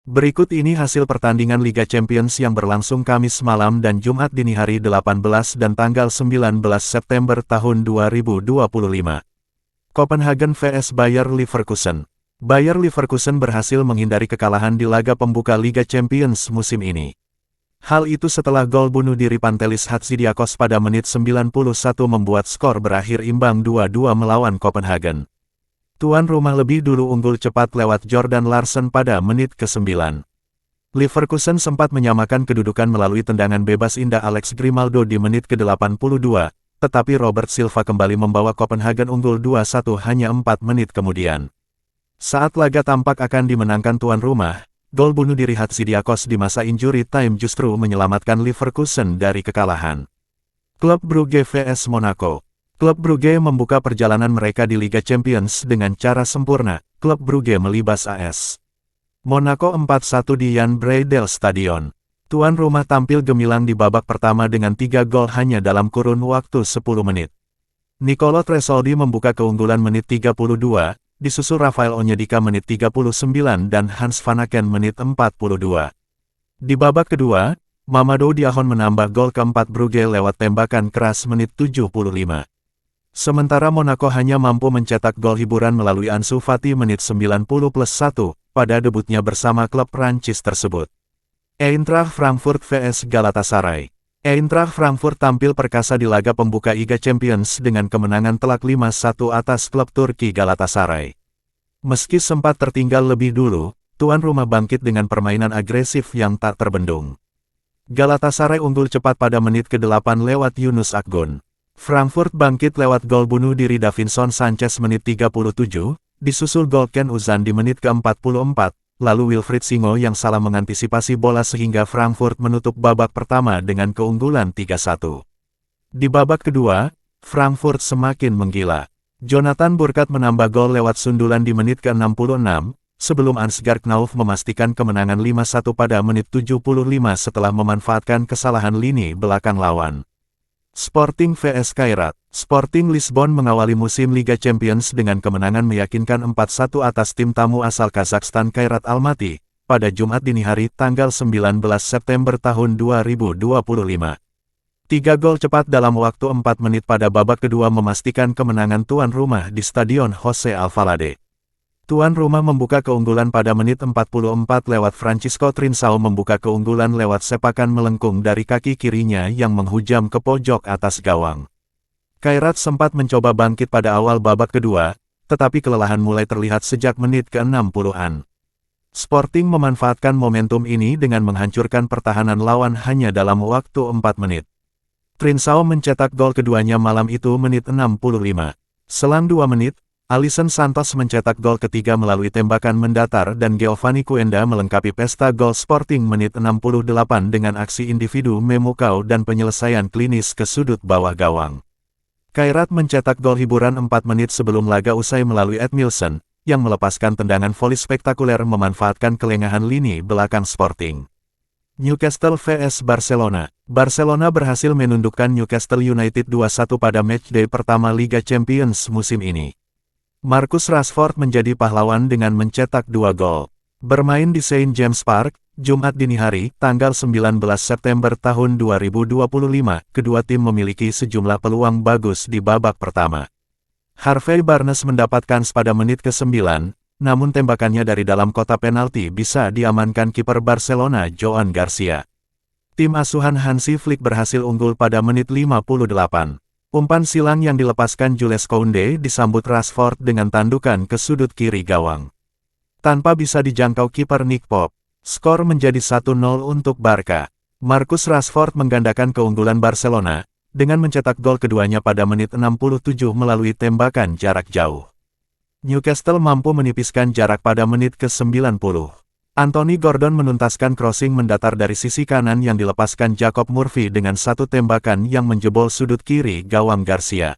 Berikut ini hasil pertandingan Liga Champions yang berlangsung Kamis malam dan Jumat dini hari 18 dan tanggal 19 September tahun 2025. Copenhagen vs Bayer Leverkusen. Bayer Leverkusen berhasil menghindari kekalahan di laga pembuka Liga Champions musim ini. Hal itu setelah gol bunuh diri Pantelis Hatsidiakos pada menit 91 membuat skor berakhir imbang 2-2 melawan Copenhagen. Tuan rumah lebih dulu unggul cepat lewat Jordan Larsen pada menit ke-9. Leverkusen sempat menyamakan kedudukan melalui tendangan bebas indah Alex Grimaldo di menit ke-82, tetapi Robert Silva kembali membawa Copenhagen unggul 2-1 hanya 4 menit kemudian. Saat laga tampak akan dimenangkan tuan rumah, gol bunuh diri Hatsidiakos di masa injury time justru menyelamatkan Leverkusen dari kekalahan. Klub Brugge vs Monaco. Klub Brugge membuka perjalanan mereka di Liga Champions dengan cara sempurna. Klub Brugge melibas AS Monaco 4-1 di Jan Breydel Stadion. Tuan rumah tampil gemilang di babak pertama dengan 3 gol hanya dalam kurun waktu 10 menit. Nicolo Tresoldi membuka keunggulan menit 32, disusul Rafael Onyedika menit 39 dan Hans Vanaken menit 42. Di babak kedua, Mamadou Diahon menambah gol keempat Brugge lewat tembakan keras menit 75. Sementara Monaco hanya mampu mencetak gol hiburan melalui Ansu Fati menit 90+1 pada debutnya bersama klub Prancis tersebut. Eintracht Frankfurt vs Galatasaray. Eintracht Frankfurt tampil perkasa di laga pembuka Liga Champions dengan kemenangan telak 5-1 atas klub Turki Galatasaray. Meski sempat tertinggal lebih dulu, tuan rumah bangkit dengan permainan agresif yang tak terbendung. Galatasaray unggul cepat pada menit ke-8 lewat Yunus Akgun. Frankfurt bangkit lewat gol bunuh diri Davinson Sanchez menit 37, disusul gol Ken Uzan di menit ke-44, lalu Wilfried Singo yang salah mengantisipasi bola sehingga Frankfurt menutup babak pertama dengan keunggulan 3-1. Di babak kedua, Frankfurt semakin menggila. Jonathan Burkat menambah gol lewat sundulan di menit ke-66, sebelum Ansgar Knauf memastikan kemenangan 5-1 pada menit 75 setelah memanfaatkan kesalahan lini belakang lawan. Sporting vs Kairat. Sporting Lisbon mengawali musim Liga Champions dengan kemenangan meyakinkan 4-1 atas tim tamu asal Kazakhstan Kairat Almaty, pada Jumat dini hari tanggal 19 September tahun 2025. 3 gol cepat dalam waktu 4 menit pada babak kedua memastikan kemenangan tuan rumah di Stadion Jose Alvalade. Tuan rumah membuka keunggulan pada menit 44 lewat Francisco Trincao membuka keunggulan lewat sepakan melengkung dari kaki kirinya yang menghujam ke pojok atas gawang. Kairat sempat mencoba bangkit pada awal babak kedua, tetapi kelelahan mulai terlihat sejak menit ke-60-an. Sporting memanfaatkan momentum ini dengan menghancurkan pertahanan lawan hanya dalam waktu 4 menit. Trincao mencetak gol keduanya malam itu menit 65. Selang 2 menit, Alisson Santos mencetak gol ketiga melalui tembakan mendatar dan Giovanni Kuenda melengkapi pesta gol Sporting menit 68 dengan aksi individu memukau dan penyelesaian klinis ke sudut bawah gawang. Kairat mencetak gol hiburan 4 menit sebelum laga usai melalui Edmilson, yang melepaskan tendangan voli spektakuler memanfaatkan kelengahan lini belakang Sporting. Newcastle vs Barcelona. Barcelona berhasil menundukkan Newcastle United 2-1 pada matchday pertama Liga Champions musim ini. Marcus Rashford menjadi pahlawan dengan mencetak 2 gol. Bermain di St. James Park, Jumat dini hari, tanggal 19 September tahun 2025, kedua tim memiliki sejumlah peluang bagus di babak pertama. Harvey Barnes mendapatkan pada menit ke-9, namun tembakannya dari dalam kotak penalti bisa diamankan kiper Barcelona Joan Garcia. Tim asuhan Hansi Flick berhasil unggul pada menit 58. Umpan silang yang dilepaskan Jules Koundé disambut Rashford dengan tandukan ke sudut kiri gawang. Tanpa bisa dijangkau kiper Nick Pope, skor menjadi 1-0 untuk Barca. Marcus Rashford menggandakan keunggulan Barcelona, dengan mencetak gol keduanya pada menit 67 melalui tembakan jarak jauh. Newcastle mampu menipiskan jarak pada menit ke-90. Anthony Gordon menuntaskan crossing mendatar dari sisi kanan yang dilepaskan Jacob Murphy dengan satu tembakan yang menjebol sudut kiri gawang Garcia.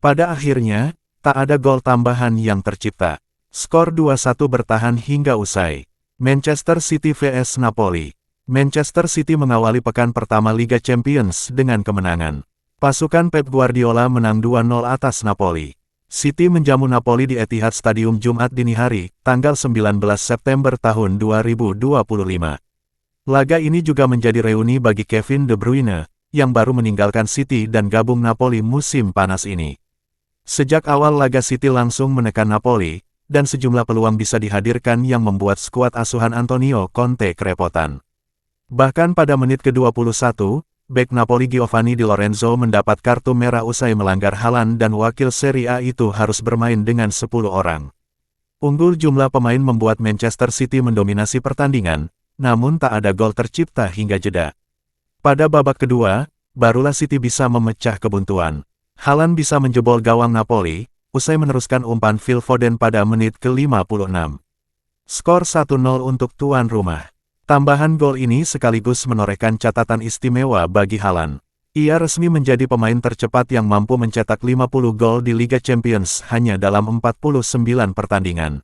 Pada akhirnya, tak ada gol tambahan yang tercipta. Skor 2-1 bertahan hingga usai. Manchester City vs Napoli. Manchester City mengawali pekan pertama Liga Champions dengan kemenangan. Pasukan Pep Guardiola menang 2-0 atas Napoli. City menjamu Napoli di Etihad Stadium Jumat dini hari, tanggal 19 September tahun 2025. Laga ini juga menjadi reuni bagi Kevin De Bruyne, yang baru meninggalkan City dan gabung Napoli musim panas ini. Sejak awal laga City langsung menekan Napoli, dan sejumlah peluang bisa dihadirkan yang membuat skuad asuhan Antonio Conte kerepotan. Bahkan pada menit ke-21, bek Napoli Giovanni Di Lorenzo mendapat kartu merah usai melanggar Haaland dan wakil Serie A itu harus bermain dengan 10 orang. Unggul jumlah pemain membuat Manchester City mendominasi pertandingan, namun tak ada gol tercipta hingga jeda. Pada babak kedua, barulah City bisa memecah kebuntuan. Haaland bisa menjebol gawang Napoli, usai meneruskan umpan Phil Foden pada menit ke-56. Skor 1-0 untuk tuan rumah. Tambahan gol ini sekaligus menorehkan catatan istimewa bagi Haaland. Ia resmi menjadi pemain tercepat yang mampu mencetak 50 gol di Liga Champions hanya dalam 49 pertandingan.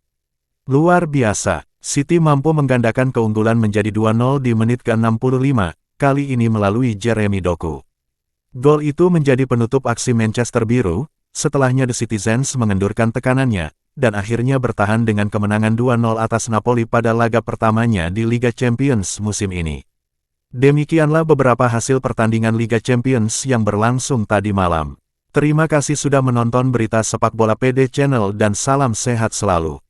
Luar biasa, City mampu menggandakan keunggulan menjadi 2-0 di menit ke-65, kali ini melalui Jeremy Doku. Gol itu menjadi penutup aksi Manchester Biru, setelahnya The Citizens mengendurkan tekanannya, dan akhirnya bertahan dengan kemenangan 2-0 atas Napoli pada laga pertamanya di Liga Champions musim ini. Demikianlah beberapa hasil pertandingan Liga Champions yang berlangsung tadi malam. Terima kasih sudah menonton berita sepak bola PD Channel dan salam sehat selalu.